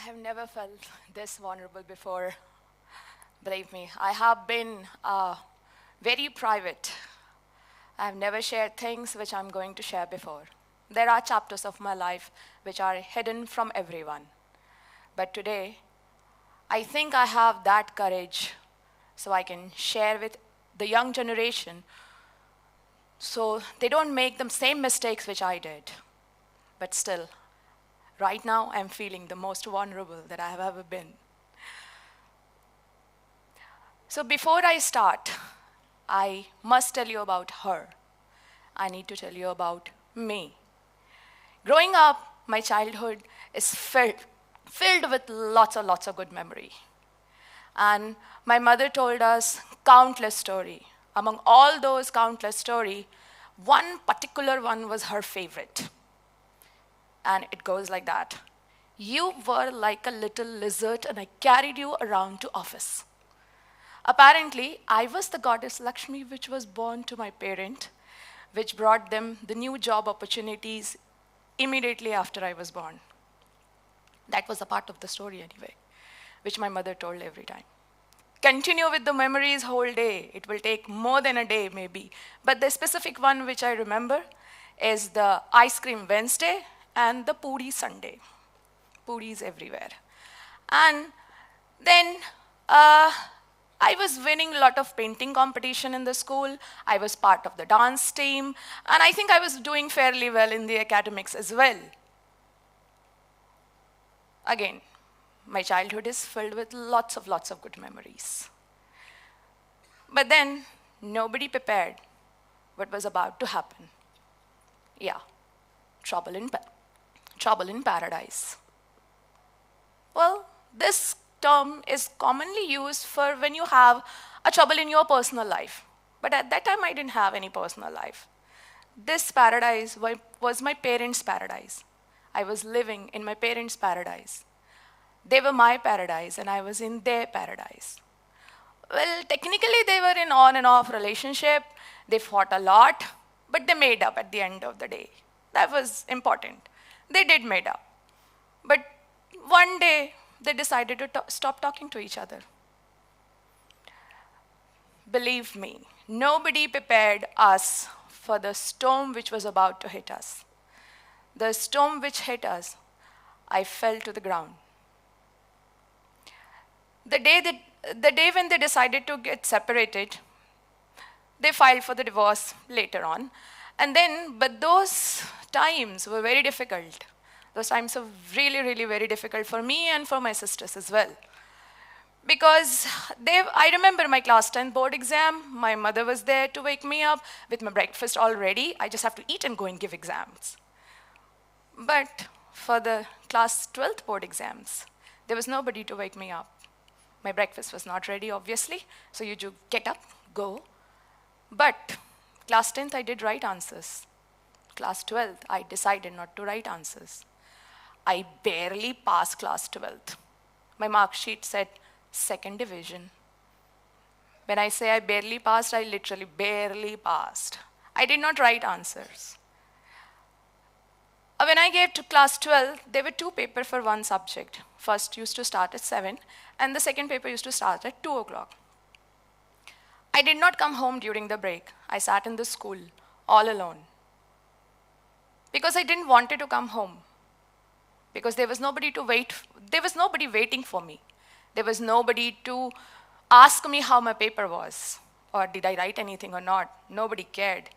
have never felt this vulnerable before. Believe me, I have been very private. I have never shared things which I'm going to share before. There are chapters of my life which are hidden from everyone. But today, I think I have that courage so I can share with the young generation so they don't make the same mistakes which I did. But still, right now, I'm feeling the most vulnerable that I have ever been. So before I start, I must tell you about her. I need to tell you about me. Growing up, my childhood is filled with lots and lots of good memory. And my mother told us countless story. Among all those countless story, one particular one was her favorite. And it goes like that. You were like a little lizard and I carried you around to office. Apparently, I was the goddess Lakshmi which was born to my parent, which brought them the new job opportunities immediately after I was born. That was a part of the story anyway, which my mother told every time. Continue with the memories whole day. It will take more than a day maybe. But the specific one which I remember is the ice cream Wednesday and the puri Sunday. Puris everywhere. And then I was winning a lot of painting competition in the school. I was part of the dance team. And I think I was doing fairly well in the academics as well. Again, my childhood is filled with lots of good memories. But then, nobody prepared what was about to happen. Yeah, trouble in paradise. Well, this term is commonly used for when you have a trouble in your personal life. But at that time, I didn't have any personal life. This paradise was my parents' paradise. I was living in my parents' paradise. They were my paradise, and I was in their paradise. Well, technically, they were in on and off relationship. They fought a lot, but they made up at the end of the day. That was important. They did made up. But one day, they decided to stop talking to each other. Believe me, nobody prepared us for the storm which was about to hit us. The storm which hit us, I fell to the ground. The day when they decided to get separated, they filed for the divorce later on. But those times were very difficult. Those times were really very difficult for me and for my sisters as well. Because I remember my class 10 board exam, my mother was there to wake me up with my breakfast already. I just have to eat and go and give exams. But for the class 12th board exams, there was nobody to wake me up. My breakfast was not ready, obviously, so you just get up, go. But class 10th, I did right answers. Class 12th, I decided not to write answers. I barely passed class 12th. My mark sheet said second division. When I say I barely passed, I literally barely passed. I did not write answers. When I gave to class 12, there were two papers for one subject. First used to start at 7, and the second paper used to start at 2 o'clock. I did not come home during the break. I sat in the school all alone. Because I didn't want to come home. Because there was nobody waiting for me. There was nobody to ask me how my paper was, or did I write anything or not. Nobody cared.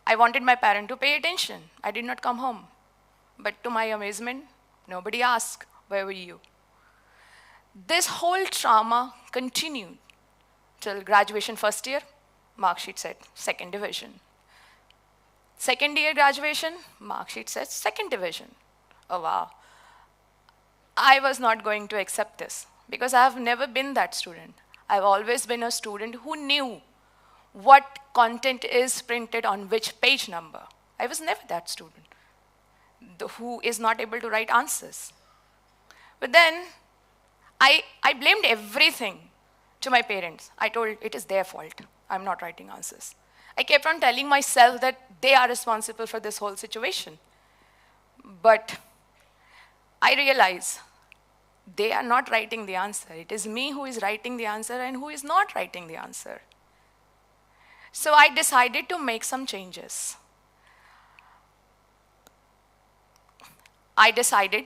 I wanted my parent to pay attention. I did not come home. But to my amazement, nobody asked, where were you? This whole trauma continued till graduation first year. Mark sheet said second division. Second year graduation, mark sheet said second division. Oh wow. I was not going to accept this because I have never been that student. I've always been a student who knew what content is printed on which page number. I was never that student who is not able to write answers. But then I blamed everything to my parents. I told it is their fault. I'm not writing answers. I kept on telling myself that they are responsible for this whole situation. But I realized They are not writing the answer. It is me who is writing the answer and who is not writing the answer. So I decided to make some changes. I decided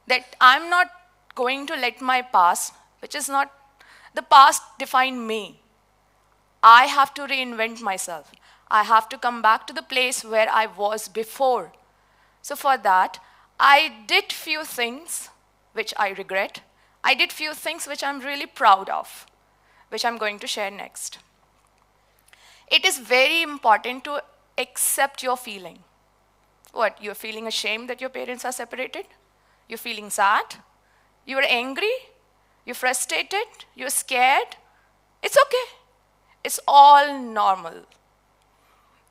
that I'm not going to let my past, which is not the past, define me. I have to reinvent myself. I have to come back to the place where I was before. So for that, I did few things which I regret. I did few things which I'm really proud of, which I'm going to share next. It is very important to accept your feeling. What, you're feeling ashamed that your parents are separated? You're feeling sad? You're angry? You're frustrated? You're scared? It's okay. It's all normal.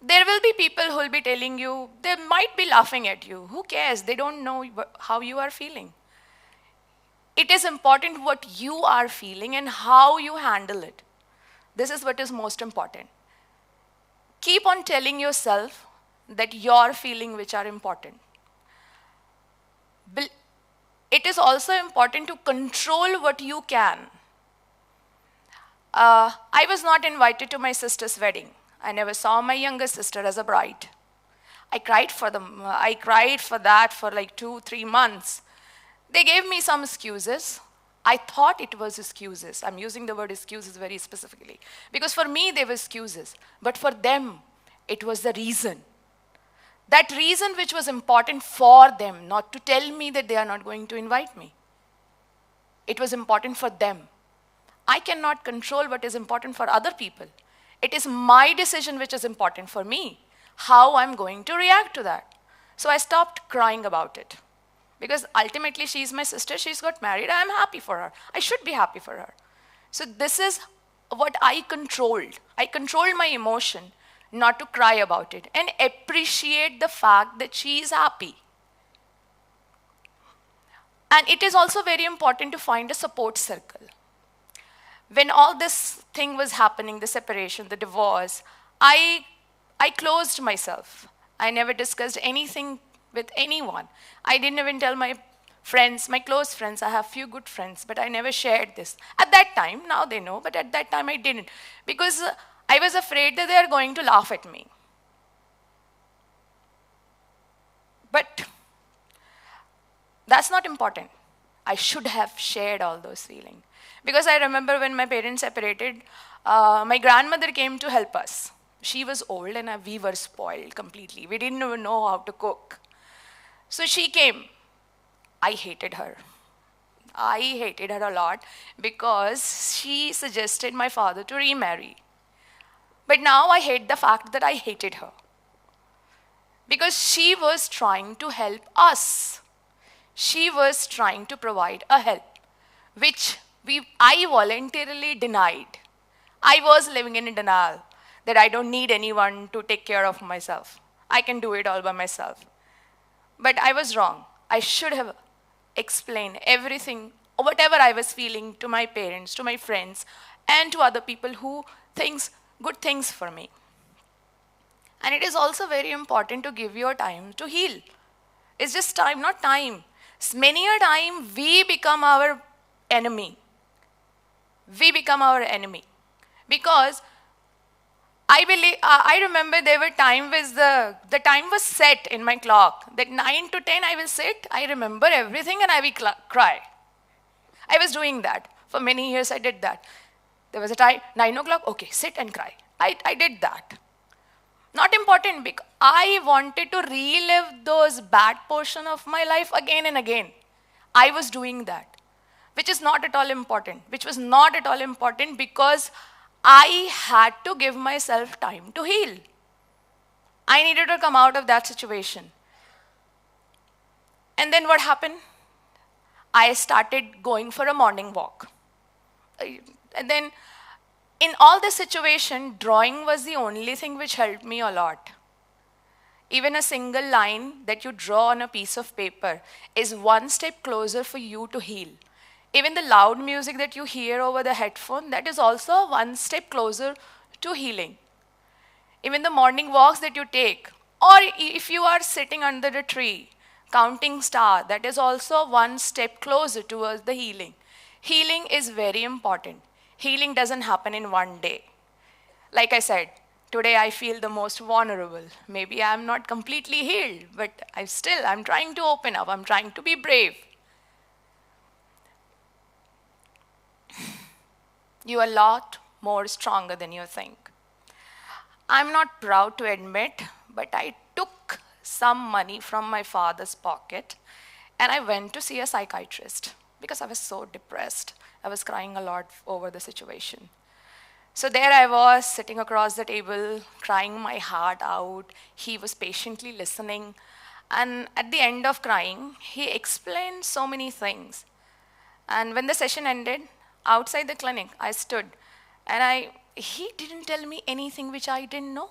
There will be people who will be telling you, they might be laughing at you. Who cares? They don't know how you are feeling. It is important what you are feeling and how you handle it. This is what is most important. Keep on telling yourself that you're feeling which are important. It is also important to control what you can. I was not invited to my sister's wedding. I never saw my younger sister as a bride. I cried for that for like 2-3 months. They gave me some excuses. I thought it was excuses. I'm using the word excuses very specifically. Because for me, they were excuses. But for them, it was the reason. That reason which was important for them, not to tell me that they are not going to invite me. It was important for them. I cannot control what is important for other people. It is my decision which is important for me, how I'm going to react to that. So I stopped crying about it. Because ultimately, she's my sister, she's got married, I'm happy for her. I should be happy for her. So this is what I controlled. I controlled my emotion, not to cry about it, and appreciate the fact that she is happy. And it is also very important to find a support circle. When all this thing was happening, the separation, the divorce, I closed myself. I never discussed anything with anyone. I didn't even tell my friends, my close friends. I have few good friends, but I never shared this. At that time, now they know, but at that time I didn't. Because I was afraid that they are going to laugh at me. But that's not important. I should have shared all those feelings. Because I remember when my parents separated, my grandmother came to help us. She was old and we were spoiled completely. We didn't even know how to cook. So she came. I hated her. I hated her a lot because she suggested my father to remarry. But now I hate the fact that I hated her. Because she was trying to help us. She was trying to provide a help, which I voluntarily denied. I was living in denial that I don't need anyone to take care of myself. I can do it all by myself. But I was wrong. I should have explained everything, whatever I was feeling, to my parents, to my friends, and to other people who think good things for me. And it is also very important to give your time to heal. It's just time, not time. Many a time we become our enemy. We become our enemy. Because I remember there were times where the time was set in my clock, that 9 to 10 I will sit, I remember everything and I will cry. I was doing that. For many years I did that. There was a time, 9 o'clock, okay, sit and cry. I did that. Not important, because I wanted to relive those bad portions of my life again and again. I was doing that, which is not at all important, which was not at all important because I had to give myself time to heal. I needed to come out of that situation. And then what happened? I started going for a morning walk. And then in all this situation, drawing was the only thing which helped me a lot. Even a single line that you draw on a piece of paper is one step closer for you to heal. Even the loud music that you hear over the headphone, that is also one step closer to healing. Even the morning walks that you take, or if you are sitting under a tree, counting star, that is also one step closer towards the healing. Healing is very important. Healing doesn't happen in one day. Like I said, today I feel the most vulnerable. Maybe I'm not completely healed, but I'm trying to open up. I'm trying to be brave. You are a lot more stronger than you think. I'm not proud to admit, but I took some money from my father's pocket and I went to see a psychiatrist because I was so depressed. I was crying a lot over the situation. So there I was, sitting across the table, crying my heart out. He was patiently listening. And at the end of crying, he explained so many things. And when the session ended, outside the clinic, I stood. And he didn't tell me anything which I didn't know.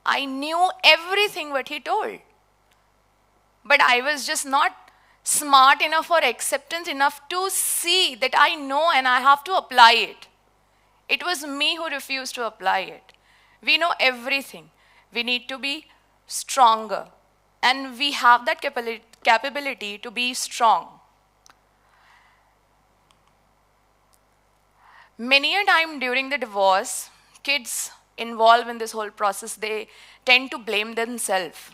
I knew everything what he told. But I was just not smart enough or acceptance enough to see that I know and I have to apply it. It was me who refused to apply it. We know everything. We need to be stronger. And we have that capability to be strong. Many a time during the divorce, kids involved in this whole process, they tend to blame themselves,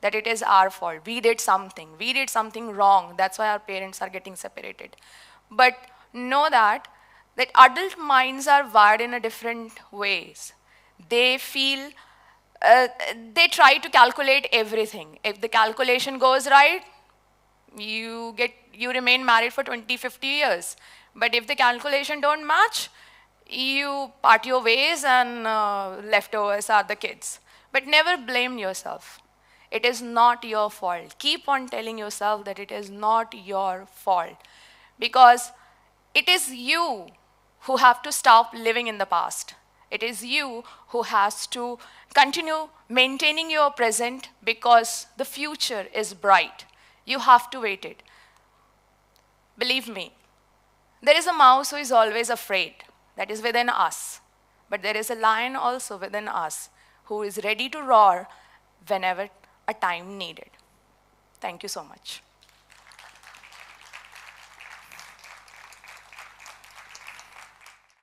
that it is our fault. We did something wrong. That's why our parents are getting separated. But know that adult minds are wired in a different ways. They feel, they try to calculate everything. If the calculation goes right, you remain married for 20, 50 years. But if the calculation don't match, you part your ways and leftovers are the kids. But never blame yourself. It is not your fault. Keep on telling yourself that it is not your fault. Because it is you who have to stop living in the past. It is you who has to continue maintaining your present because the future is bright. You have to wait it. Believe me, there is a mouse who is always afraid. That is within us. But there is a lion also within us who is ready to roar whenever a time needed. Thank you so much.